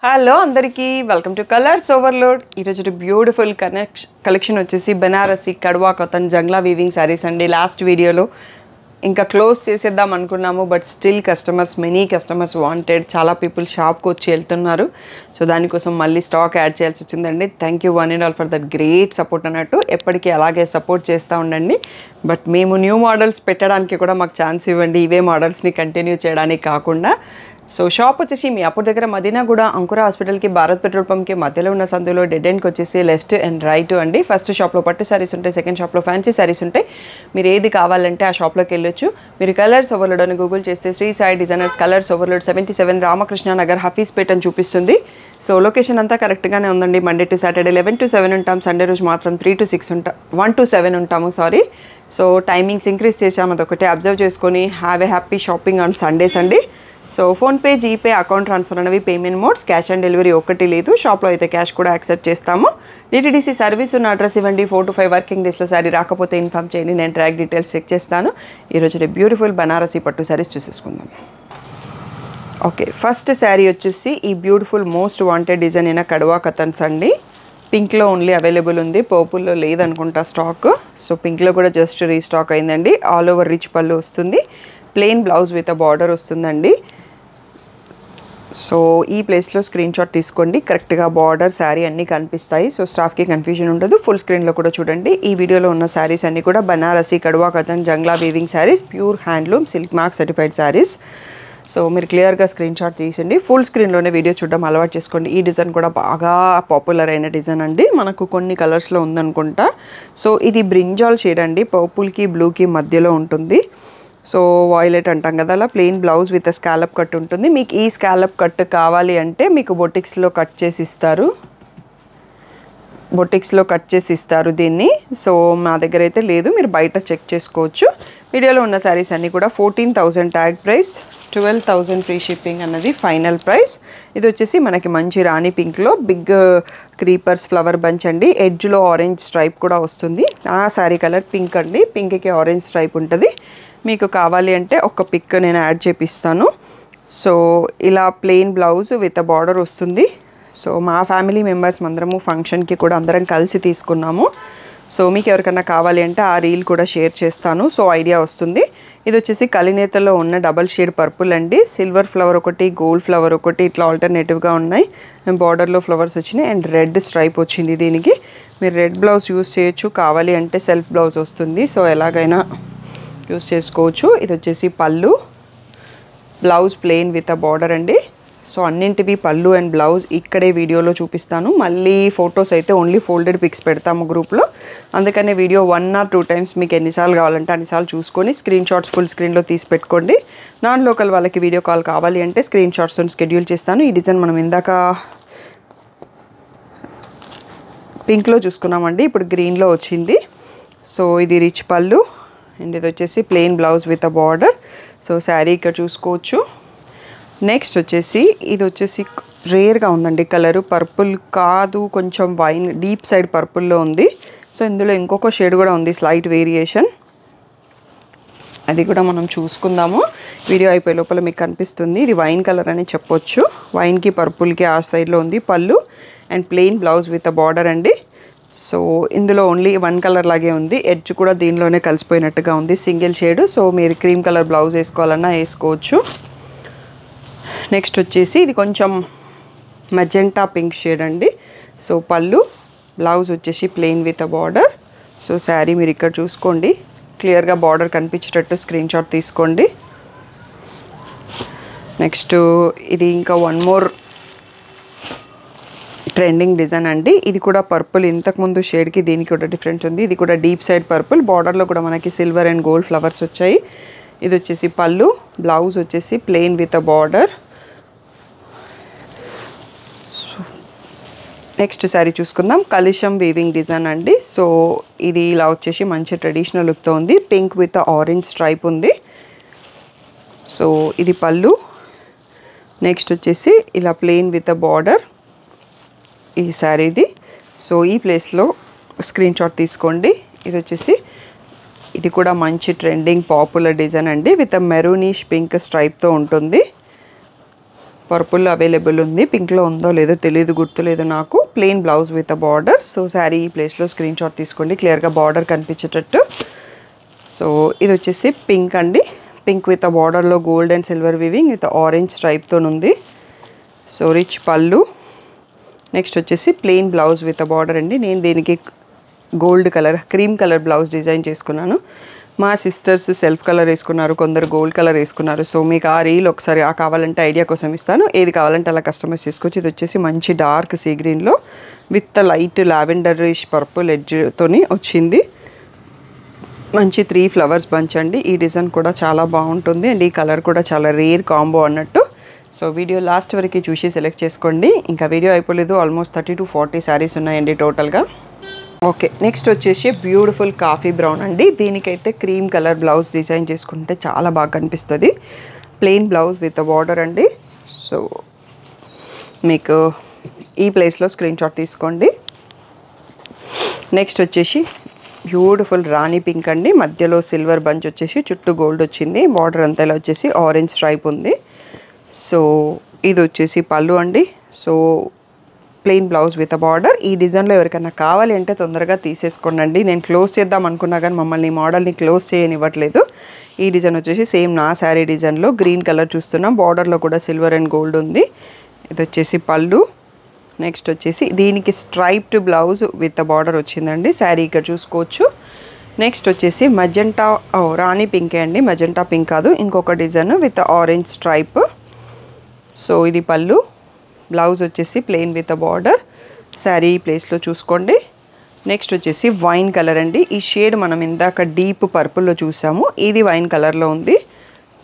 Hello అందరికీ welcome to colours overload. ఈరోజు beautiful collection వచ్చేసి బెనారసి కడ్వా కాటన్ జంగ్లా వీవింగ్ శారీస్ అండి. లాస్ట్ వీడియోలో ఇంకా క్లోజ్ చేసేద్దాం అనుకున్నాము, but still many customers wanted. చాలా పీపుల్ షాప్కి వచ్చి వెళ్తున్నారు, సో దానికోసం మళ్ళీ స్టాక్ యాడ్ చేయాల్సి వచ్చిందండి. Thank you one and all for that great support అన్నట్టు. ఎప్పటికీ అలాగే సపోర్ట్ చేస్తూ ఉండండి. బట్ మేము న్యూ మోడల్స్ పెట్టడానికి కూడా మాకు ఛాన్స్ ఇవ్వండి, ఇవే మోడల్స్ని కంటిన్యూ చేయడానికి కాకుండా. సో షాప్ వచ్చేసి మీ అప్పుడు దగ్గర మదీనాగూడ అంకుర హాస్పిటల్కి భారత్ పెట్రోల్ పంప్కి మధ్యలో ఉన్న సందులో డెడ్ ఎండ్కి వచ్చేసి లెఫ్ట్ అండ్ రైట్ అండి. ఫస్ట్ షాప్లో పట్టు శారీస్ ఉంటాయి, సెకండ్ షాప్లో ఫ్యాన్సీ శారీస్ ఉంటాయి. మీరు ఏది కావాలంటే ఆ షాప్లోకి వెళ్ళొచ్చు. మీరు కలర్స్ ఓవర్లోడ్ అని గూగుల్ చేస్తే Sri Sai designers colours overload 77 Ramakrishna Nagar Hafeezpet అని చూపిస్తుంది. సో లొకేషన్ అంతా కరెక్ట్గానే ఉందండి. మండే టు సాటర్డే 11 to 7 ఉంటాం, సండే రోజు మాత్రం 3 to 6 ఉంటాం, 1 to 7 ఉంటాము. సో టైమింగ్స్ ఇంక్రీజ్ చేసాము, అదొకటే అబ్జర్వ్ చేసుకొని have a happy shopping on Sundays అండి. So PhonePe, GPay, account transfer అనేవి payment modes. Cash on delivery ఒకటి లేదు. షాప్లో అయితే క్యాష్ కూడా యాక్సెప్ట్ చేస్తాము. డిటిడిసి సర్వీస్ ఉన్న అడ్రస్ ఇవ్వండి. 4 to 5 వర్కింగ్ డేస్లో శారీ రాకపోతే ఇన్ఫామ్ చేయండి, నేను ట్రాక్ డీటెయిల్స్ చెక్ చేస్తాను. ఈరోజు బ్యూటిఫుల్ బనారసి పట్టు శారీస్ చూసేసుకుందాం. ఓకే, ఫస్ట్ శారీ వచ్చేసి ఈ బ్యూటిఫుల్ మోస్ట్ వాంటెడ్ డిజైన్ అయిన కడ్వా కథన్స్ అండి. పింక్లో ఓన్లీ అవైలబుల్ ఉంది, పర్పుల్లో లేదనుకుంటా స్టాక్. సో పింక్లో కూడా జస్ట్ రీస్టాక్ అయిందండి. ఆల్ ఓవర్ రిచ్ పళ్ళు వస్తుంది, plain blouse with a border వస్తుందండి. సో ఈ ప్లేస్లో స్క్రీన్ షాట్ తీసుకోండి, కరెక్ట్గా బార్డర్ శారీ అన్నీ కనిపిస్తాయి. సో స్టాఫ్కి కన్ఫ్యూజన్ ఉండదు. ఫుల్ స్క్రీన్లో కూడా చూడండి. ఈ వీడియోలో ఉన్న శారీస్ అన్నీ కూడా Banarasi Kadwa Katan Jangla weaving saris, pure handloom silk mark certified saris. So మీరు క్లియర్గా స్క్రీన్ షాట్ తీసండి. ఫుల్ స్క్రీన్లోనే వీడియో చూడడం అలవాటు చేసుకోండి. ఈ డిజైన్ కూడా బాగా పాపులర్ అయిన డిజైన్ అండి, మనకు కొన్ని కలర్స్లో ఉందనుకుంటా. సో ఇది బ్రింజాల్ షేడ్ అండి, పర్పుల్కి బ్లూకి మధ్యలో ఉంటుంది. సో వాయిలెట్ అంటాం కదా, అలా plain blouse with scallop cut ఉంటుంది. మీకు ఈ స్కాలప్ కట్ కావాలి అంటే మీకు బొటిక్స్లో కట్ చేసి ఇస్తారు దీన్ని. సో మా దగ్గర అయితే లేదు, మీరు బయట చెక్ చేసుకోవచ్చు. వీడియోలో ఉన్న శారీస్ అన్నీ కూడా 14,000 ట్యాగ్ ప్రైస్, 12,000 ఫ్రీ షిప్పింగ్ అన్నది ఫైనల్ ప్రైస్. ఇది వచ్చేసి మనకి మంచి రాణి పింక్లో బిగ్ క్రీపర్స్ ఫ్లవర్ బంచ్ అండి. ఎడ్జ్లో ఆరెంజ్ స్ట్రైప్ కూడా వస్తుంది. ఆ శారీ కలర్ పింక్ అండి, పింక్కి ఆరెంజ్ స్ట్రైప్ ఉంటుంది. మీకు కావాలి అంటే ఒక పిక్ నేను యాడ్ చేపిస్తాను. సో ఇలా plain blouse with a border వస్తుంది. సో మా ఫ్యామిలీ మెంబర్స్ అందరము ఫంక్షన్కి కూడా అందరం కలిసి తీసుకున్నాము. సో మీకు ఎవరికన్నా కావాలి అంటే ఆ రీల్ కూడా షేర్ చేస్తాను, సో ఐడియా వస్తుంది. ఇది వచ్చేసి కలినేతలో ఉన్న డబల్ షేడ్ పర్పుల్ అండి. సిల్వర్ ఫ్లవర్ ఒకటి, గోల్డ్ ఫ్లవర్ ఒకటి, ఇట్లా ఆల్టర్నేటివ్గా ఉన్నాయి. బార్డర్లో ఫ్లవర్స్ వచ్చినాయి అండ్ రెడ్ స్ట్రైప్ వచ్చింది. దీనికి మీరు రెడ్ బ్లౌజ్ యూస్ చేయొచ్చు, కావాలి అంటే సెల్ఫ్ బ్లౌజ్ వస్తుంది. సో ఎలాగైనా యూస్ చేసుకోవచ్చు. ఇది వచ్చేసి పళ్ళు, blouse plain with a border అండి. సో అన్నింటివి పళ్ళు అండ్ బ్లౌజ్ ఇక్కడే వీడియోలో చూపిస్తాను. మళ్ళీ ఫొటోస్ అయితే ఓన్లీ ఫోల్డెడ్ పిక్స్ పెడతాము గ్రూప్లో, అందుకనే వీడియో 1 or 2 times మీకు ఎన్నిసార్లు కావాలంటే అన్నిసార్లు చూసుకొని స్క్రీన్ షాట్స్ ఫుల్ స్క్రీన్లో తీసి పెట్టుకోండి. నాన్ లోకల్ వాళ్ళకి వీడియో కాల్ కావాలి అంటే స్క్రీన్ షాట్స్తో షెడ్యూల్ చేస్తాను. ఈ డిజైన్ మనం ఇందాక పింక్లో చూసుకున్నామండి, ఇప్పుడు గ్రీన్లో వచ్చింది. సో ఇది రిచ్ పళ్ళు అండ్ ఇది వచ్చేసి plain blouse with a border. So sari ఇక్కడ చూసుకోవచ్చు. నెక్స్ట్ వచ్చేసి ఇది వచ్చేసి రేర్గా ఉందండి కలరు, పర్పుల్ కాదు, కొంచెం వైన్ డీప్ సైడ్ పర్పుల్లో ఉంది. సో ఇందులో ఇంకొక షేడ్ కూడా ఉంది, స్లైట్ వేరియేషన్, అది కూడా మనం చూసుకుందాము. వీడియో అయిపోయే లోపల మీకు కనిపిస్తుంది. ఇది వైన్ కలర్ అని చెప్పొచ్చు, వైన్కి పర్పుల్కి ఆ సైడ్లో ఉంది పళ్ళు and plain blouse with a border అండి. సో ఇందులో ఓన్లీ 1 కలర్ లాగే ఉంది, ఎడ్జ్ కూడా దీనిలోనే కలిసిపోయినట్టుగా ఉంది, సింగిల్ షేడ్. సో మీరు క్రీమ్ కలర్ బ్లౌజ్ వేసుకోవాలన్నా వేసుకోవచ్చు. నెక్స్ట్ వచ్చేసి ఇది కొంచెం మెజెంటా పింక్ షేడ్ అండి. సో పళ్ళు, బ్లౌజ్ వచ్చేసి plain with a border. So sari మీరు ఇక్కడ చూసుకోండి, క్లియర్గా బార్డర్ కనిపించేటట్టు స్క్రీన్ షాట్ తీసుకోండి. నెక్స్ట్ ఇది ఇంకా 1 more ట్రెండింగ్ డిజైన్ అండి. ఇది కూడా పర్పుల్, ఇంతకుముందు షేడ్కి దీనికి కూడా డిఫరెంట్ ఉంది. ఇది కూడా డీప్ సైడ్ పర్పుల్, బార్డర్లో కూడా మనకి సిల్వర్ అండ్ గోల్డ్ ఫ్లవర్స్ వచ్చాయి. ఇది వచ్చేసి పళ్ళు, బ్లౌజ్ వచ్చేసి plain with a border. Next sari చూసుకుందాం, కలిషం వీవింగ్ డిజైన్ అండి. సో ఇది ఇలా వచ్చేసి మంచి ట్రెడిషనల్ లుక్తో ఉంది, పింక్ విత్ ఆరెంజ్ స్ట్రైప్ ఉంది. సో ఇది పళ్ళు. నెక్స్ట్ వచ్చేసి ఇలా ప్లెయిన్ విత్ అ బార్డర్ ఈ శారీది. సో ఈ ప్లేస్లో స్క్రీన్ షాట్ తీసుకోండి. ఇది వచ్చేసి ఇది కూడా మంచి ట్రెండింగ్ పాపులర్ డిజైన్ అండి, విత్ అ మెరూనిష్ పింక్ స్ట్రైప్తో ఉంటుంది. పర్పుల్ అవైలబుల్ ఉంది, పింక్లో ఉందో లేదో తెలియదు, గుర్తులేదు నాకు. Plain blouse with a border. So sari ఈ ప్లేస్లో స్క్రీన్ షాట్ తీసుకోండి క్లియర్గా బార్డర్ కనిపించేటట్టు. సో ఇది వచ్చేసి పింక్ అండి, పింక్ విత్ అ బార్డర్లో gold and silver weaving with orange స్ట్రైప్తో ఉంది. So rich pallu. నెక్స్ట్ వచ్చేసి plain blouse with a border అండి. నేను దీనికి gold colour, cream colour blouse design చేసుకున్నాను. మా సిస్టర్స్ సెల్ఫ్ కలర్ వేసుకున్నారు, కొందరు గోల్డ్ కలర్ వేసుకున్నారు. సో మీకు ఆ రీల్ ఒకసారి కావాలంటే ఐడియా కోసం ఇస్తాను, ఏది కావాలంటే అలా కస్టమైజ్ చేసుకోవచ్చు. ఇది వచ్చేసి మంచి డార్క్ సీ గ్రీన్లో విత్ లైట్ లావెండరిష్ పర్పుల్ ఎడ్జ్తోని వచ్చింది. మంచి 3 ఫ్లవర్స్ బంచ్ అండి. ఈ డిజైన్ కూడా చాలా బాగుంటుంది అండ్ ఈ కలర్ కూడా చాలా రేర్ కాంబో అన్నట్టు. సో వీడియో లాస్ట్ వరకు చూసి సెలెక్ట్ చేసుకోండి. ఇంకా వీడియో అయిపోలేదు, ఆల్మోస్ట్ 30 to 40 శారీస్ ఉన్నాయండి టోటల్గా. ఓకే, నెక్స్ట్ వచ్చేసి బ్యూటిఫుల్ కాఫీ బ్రౌన్ అండి. దీనికైతే క్రీమ్ కలర్ బ్లౌజ్ డిజైన్ చేసుకుంటే చాలా బాగా కనిపిస్తుంది. ప్లెయిన్ బ్లౌజ్ విత్ బార్డర్ అండి. సో మీకు ఈ ప్లేస్లో స్క్రీన్ షాట్ తీసుకోండి. నెక్స్ట్ వచ్చేసి బ్యూటిఫుల్ రాణి పింక్ అండి, మధ్యలో సిల్వర్ బంచ్ వచ్చేసి చుట్టూ గోల్డ్ వచ్చింది. బార్డర్ అంతా ఇలా వచ్చేసి ఆరెంజ్ స్ట్రైప్ ఉంది. సో ఇది వచ్చేసి పళ్ళు అండి. So plain blouse with a border. ఈ డిజైన్లో ఎవరికైనా కావాలి అంటే తొందరగా తీసేసుకోండి. నేను క్లోజ్ చేద్దాం అనుకున్నా కానీ మమ్మల్ని ఈ మోడల్ని క్లోజ్ చేయనివ్వట్లేదు. ఈ డిజైన్ వచ్చేసి సేమ్ నా శారీ డిజైన్లో గ్రీన్ కలర్ చూస్తున్నాం, బార్డర్లో కూడా సిల్వర్ అండ్ గోల్డ్ ఉంది. ఇది వచ్చేసి పళ్ళు. నెక్స్ట్ వచ్చేసి దీనికి striped blouse with a border వచ్చిందండి. శారీ ఇక్కడ చూసుకోవచ్చు. నెక్స్ట్ వచ్చేసి మజెంటా, రాణి పింకే అండి, మజెంటా పింక్ కాదు, ఇంకొక design with orange stripe. So ఇది పళ్ళు. బ్లౌజ్ వచ్చేసి plain with a border. Sari ప్లేస్లో చూసుకోండి. నెక్స్ట్ వచ్చేసి వైన్ కలర్ అండి. ఈ షేడ్ మనం ఇందాక డీప్ పర్పుల్లో చూసాము, ఇది వైన్ కలర్లో ఉంది.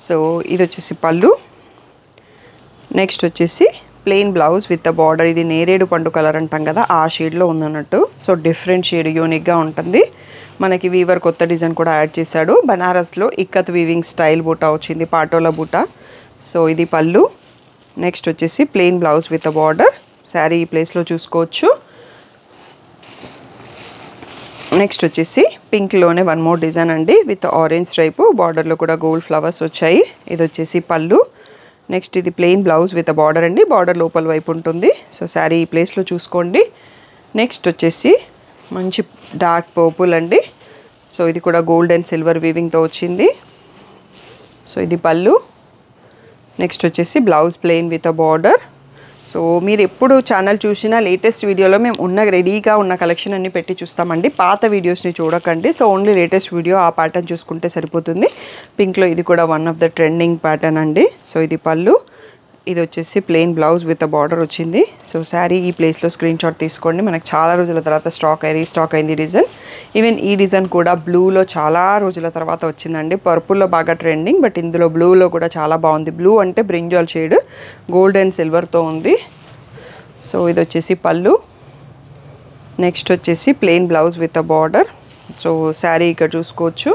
సో ఇది వచ్చేసి పళ్ళు. నెక్స్ట్ వచ్చేసి plain blouse with a border. ఇది నేరేడు పండు కలర్ అంటాం కదా, ఆ షేడ్లో ఉందన్నట్టు. సో డిఫరెంట్ షేడ్, యూనిక్గా ఉంటుంది. మనకి వీవర్ కొత్త డిజైన్ కూడా యాడ్ చేశాడు. బనారస్లో ఇక్కత్ వీవింగ్ స్టైల్ బూటా వచ్చింది, పాటోలా బూటా. సో ఇది పళ్ళు. నెక్స్ట్ వచ్చేసి plain blouse with a border. Sari ఈ ప్లేస్లో చూసుకోవచ్చు. నెక్స్ట్ వచ్చేసి పింక్లోనే వన్ మోర్ డిజైన్ అండి విత్ ఆరెంజ్ స్ట్రైప్, బార్డర్లో కూడా గోల్డ్ ఫ్లవర్స్ వచ్చాయి. ఇది వచ్చేసి పళ్ళు. నెక్స్ట్ ఇది plain blouse with a border అండి, బార్డర్ లోపల వైపు ఉంటుంది. సో శారీ ఈ ప్లేస్లో చూసుకోండి. నెక్స్ట్ వచ్చేసి మంచి డార్క్ పర్పుల్ అండి. సో ఇది కూడా గోల్డ్ అండ్ సిల్వర్ వీవింగ్తో వచ్చింది. సో ఇది పళ్ళు. నెక్స్ట్ వచ్చేసి blouse plain with a border. So మీరు ఎప్పుడు ఛానల్ చూసినా లేటెస్ట్ వీడియోలో మేము రెడీగా ఉన్న కలెక్షన్ అన్ని పెట్టి చూస్తామండి, పాత వీడియోస్ని చూడకండి. సో ఓన్లీ లేటెస్ట్ వీడియో ఆ ప్యాటర్న్ చూసుకుంటే సరిపోతుంది. పింక్లో ఇది కూడా one of the trending pattern అండి. సో ఇది పళ్ళు. ఇది వచ్చేసి plain blouse with a border వచ్చింది. సో శారీ ఈ ప్లేస్లో స్క్రీన్ షాట్ తీసుకోండి. మనకు చాలా రోజుల తర్వాత రీస్టాక్ అయింది డిజైన్. ఈవెన్ ఈ డిజైన్ కూడా బ్లూలో చాలా రోజుల తర్వాత వచ్చిందండి. పర్పుల్లో బాగా ట్రెండింగ్, బట్ ఇందులో బ్లూలో కూడా చాలా బాగుంది. బ్లూ అంటే బ్రింజాల్ షేడ్, గోల్డ్ అండ్ సిల్వర్తో ఉంది. సో ఇది వచ్చేసి పళ్ళు. నెక్స్ట్ వచ్చేసి plain blouse with a border. So sari ఇక్కడ చూసుకోవచ్చు.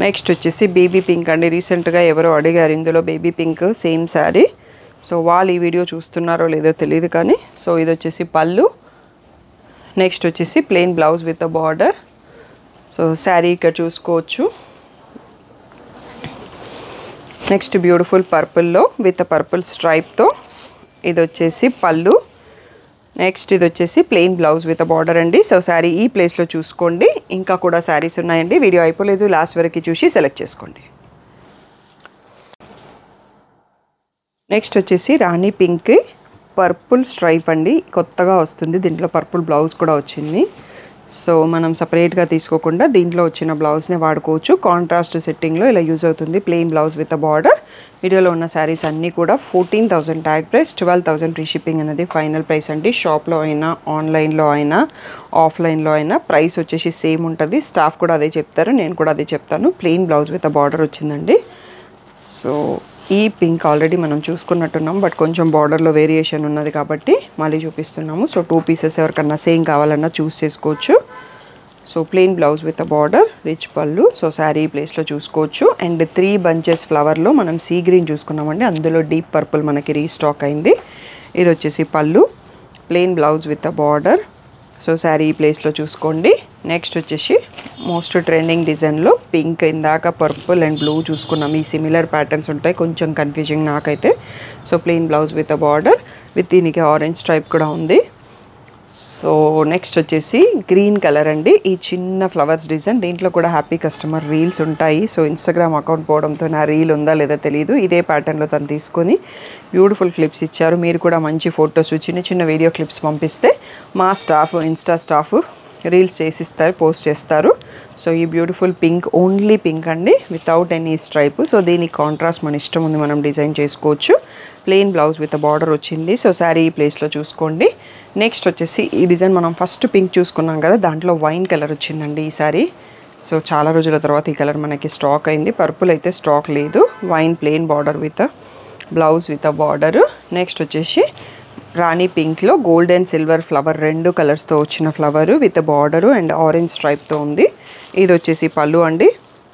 నెక్స్ట్ వచ్చేసి బేబీ పింక్ అండి. రీసెంట్గా ఎవరో అడిగారు ఇందులో baby pink, same sari. So వాళ్ళు ఈ వీడియో చూస్తున్నారో లేదో తెలియదు కానీ. సో ఇది వచ్చేసి పళ్ళు. నెక్స్ట్ వచ్చేసి plain blouse with a border. So sari ఇక్కడ చూసుకోవచ్చు. నెక్స్ట్ బ్యూటిఫుల్ పర్పుల్లో విత్ పర్పుల్ స్ట్రైప్తో. ఇది వచ్చేసి పళ్ళు. నెక్స్ట్ ఇది వచ్చేసి ప్లెయిన్ బ్లౌజ్ విత్ బార్డర్ అండి. సో శారీ ఈ ప్లేస్లో చూసుకోండి. ఇంకా కూడా శారీస్ ఉన్నాయండి, వీడియో అయిపోలేదు, లాస్ట్ వరకు చూసి సెలెక్ట్ చేసుకోండి. నెక్స్ట్ వచ్చేసి రాణి పింక్ పర్పుల్ స్ట్రైప్ అండి, కొత్తగా వస్తుంది. దీంట్లో పర్పుల్ బ్లౌజ్ కూడా వచ్చింది. సో మనం సపరేట్గా తీసుకోకుండా దీంట్లో వచ్చిన బ్లౌజ్ని వాడుకోవచ్చు. కాంట్రాస్ట్ సెట్టింగ్లో ఇలా యూజ్ అవుతుంది. Plain blouse with a border. వీడియోలో ఉన్న శారీస్ అన్నీ కూడా 14,000 ట్యాగ్ ప్రైస్, 12,000 ఫ్రీ షిప్పింగ్ అనేది ఫైనల్ ప్రైస్ అండి. షాప్లో అయినా, ఆన్లైన్లో అయినా, ఆఫ్లైన్లో అయినా ప్రైస్ వచ్చేసి సేమ్ ఉంటుంది. స్టాఫ్ కూడా అదే చెప్తారు, నేను కూడా అదే చెప్తాను. Plain blouse with a border వచ్చిందండి. సో ఈ పింక్ ఆల్రెడీ మనం చూసుకున్నట్టున్నాం, బట్ కొంచెం బార్డర్లో వేరియేషన్ ఉన్నది కాబట్టి మళ్ళీ చూపిస్తున్నాము. సో 2 పీసెస్ ఎవరికన్నా సేమ్ కావాలన్నా చూస్ చేసుకోవచ్చు. So plain blouse with a border, rich పళ్ళు. సో శారీ ప్లేస్లో చూసుకోవచ్చు. అండ్ 3 బంచెస్ ఫ్లవర్లో మనం సీ గ్రీన్ చూసుకున్నామండి, అందులో డీప్ పర్పుల్ మనకి రీస్టాక్ అయింది. ఇది వచ్చేసి పళ్ళు, plain blouse with a border. So sari ఈ ప్లేస్లో చూసుకోండి. నెక్స్ట్ వచ్చేసి మోస్ట్ ట్రెండింగ్ డిజైన్లో పింక్, ఇందాక పర్పుల్ అండ్ బ్లూ చూసుకున్నాం. ఈ సిమిలర్ ప్యాటర్న్స్ ఉంటాయి, కొంచెం కన్ఫ్యూజింగ్ నాకైతే. So plain blouse with a border, with దీనికి ఆరెంజ్ స్ట్రైప్ కూడా ఉంది. సో నెక్స్ట్ వచ్చేసి గ్రీన్ కలర్ అండి. ఈ చిన్న ఫ్లవర్స్ డిజైన్, దీంట్లో కూడా హ్యాపీ కస్టమర్ రీల్స్ ఉంటాయి. సో ఇన్స్టాగ్రామ్ అకౌంట్ పోవడంతో నా రీల్ ఉందా లేదా తెలియదు. ఇదే ప్యాటర్న్లో తను తీసుకొని బ్యూటిఫుల్ క్లిప్స్ ఇచ్చారు. మీరు కూడా మంచి ఫొటోస్, చిన్న చిన్న వీడియో క్లిప్స్ పంపిస్తే మా స్టాఫ్, ఇన్స్టా స్టాఫ్ రీల్స్ చేసిస్తారు, పోస్ట్ చేస్తారు. సో ఈ బ్యూటిఫుల్ పింక్, ఓన్లీ పింక్ అండి, వితౌట్ ఎనీ స్ట్రైప్. సో దీనికి కాంట్రాస్ట్ మన ఇష్టం ఉంది, మనం డిజైన్ చేసుకోవచ్చు. ప్లెయిన్ బ్లౌజ్ విత్ బార్డర్ వచ్చింది. సో శారీ ఈ ప్లేస్లో చూసుకోండి. నెక్స్ట్ వచ్చేసి ఈ డిజైన్ మనం ఫస్ట్ పింక్ చూసుకున్నాం కదా, దాంట్లో వైన్ కలర్ వచ్చిందండి ఈ శారీ. సో చాలా రోజుల తర్వాత ఈ కలర్ మనకి స్టాక్ అయింది. పర్పుల్ అయితే స్టాక్ లేదు. Wine plain border with blouse with border. Next వచ్చేసి రాణి పింక్లో గోల్డ్ అండ్ సిల్వర్ ఫ్లవర్, 2 కలర్స్తో వచ్చిన flower with border and orange స్ట్రైప్తో ఉంది. ఇది వచ్చేసి పళ్ళు అండి.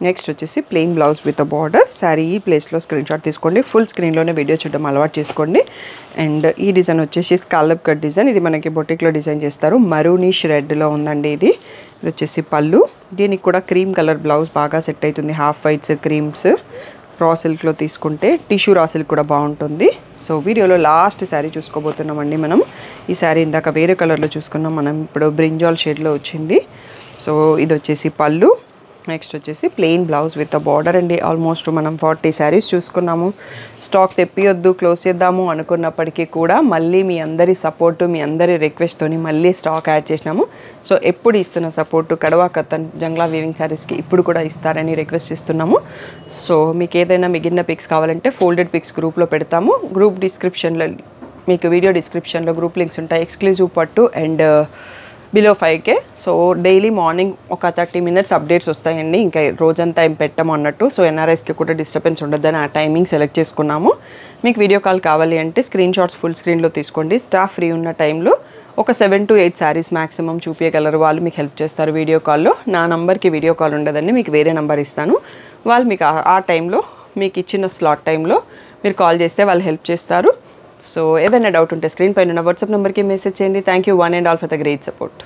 నెక్స్ట్ వచ్చేసి plain blouse with border. Sari ఈ ప్లేస్లో స్క్రీన్ షాట్ తీసుకోండి. ఫుల్ స్క్రీన్లోనే వీడియో చూడడం అలవాటు చేసుకోండి. అండ్ ఈ డిజైన్ వచ్చేసి స్కాలప్ కట్ డిజైన్. ఇది మనకి బొటిక్లో డిజైన్ చేస్తారు. మరూనిష్ రెడ్లో ఉందండి ఇది. ఇది వచ్చేసి పళ్ళు. దీనికి కూడా క్రీమ్ కలర్ బ్లౌజ్ బాగా సెట్ అవుతుంది. Half whites, creams. రా సిల్క్లో తీసుకుంటే టిష్యూ రా సిల్క్ కూడా బాగుంటుంది. సో వీడియోలో లాస్ట్ శారీ చూసుకోబోతున్నామండి మనం. ఈ శారీ ఇందాక వేరే కలర్లో చూసుకున్నాం, మనం ఇప్పుడు బ్రింజాల్ షేడ్లో వచ్చింది. సో ఇది వచ్చేసి పళ్ళు. నెక్స్ట్ వచ్చేసి ప్లెయిన్ బ్లౌజ్ విత్ బార్డర్ అండి. ఆల్మోస్ట్ మనం 40 శారీస్ చూసుకున్నాము. స్టాక్ తెప్పియొద్దు, క్లోజ్ చేద్దాము అనుకున్నప్పటికీ కూడా మళ్ళీ మీ అందరి సపోర్టు, మీ అందరి రిక్వెస్ట్తోని మళ్ళీ స్టాక్ యాడ్ చేసినాము. సో ఎప్పుడు ఇస్తున్న సపోర్టు కడవా కతన్ జంగ్లా వీవింగ్ శారీస్కి ఇప్పుడు కూడా ఇస్తారని రిక్వెస్ట్ ఇస్తున్నాము. సో మీకు ఏదైనా మిగిలిన పిక్స్ కావాలంటే ఫోల్డెడ్ పిక్స్ గ్రూప్లో పెడతాము. గ్రూప్ డిస్క్రిప్షన్లో, మీకు వీడియో డిస్క్రిప్షన్లో గ్రూప్ లింక్స్ ఉంటాయి. ఎక్స్క్లూజివ్ పట్టు and below 5K. So daily morning ఒక 30 మినిట్స్ అప్డేట్స్ వస్తాయండి. ఇంకా రోజంతా ఏం పెట్టాము అన్నట్టు. సో ఎన్ఆర్ఐస్కి కూడా డిస్టర్బెన్స్ ఉండొద్దని ఆ టైమింగ్ సెలెక్ట్ చేసుకున్నాము. మీకు వీడియో కాల్ కావాలి అంటే స్క్రీన్ షాట్స్ ఫుల్ స్క్రీన్లో తీసుకోండి. స్టాఫ్ ఫ్రీ ఉన్న టైంలో ఒక 7 to 8 శారీస్ మ్యాక్సిమం చూపించగలరు. వాళ్ళు మీకు హెల్ప్ చేస్తారు వీడియో కాల్లో. నా నంబర్కి వీడియో కాల్ ఉండదండి, మీకు వేరే నెంబర్ ఇస్తాను. వాళ్ళు మీకు ఆ టైంలో, మీకు ఇచ్చిన స్లాట్ టైంలో మీరు కాల్ చేస్తే వాళ్ళు హెల్ప్ చేస్తారు. సో ఏదైనా డౌట్ ఉంటే స్క్రీన్ పైన ఉన్న వాట్సాప్ నెంబర్కి మెసేజ్ చేయండి. Thank you one and all for the great support.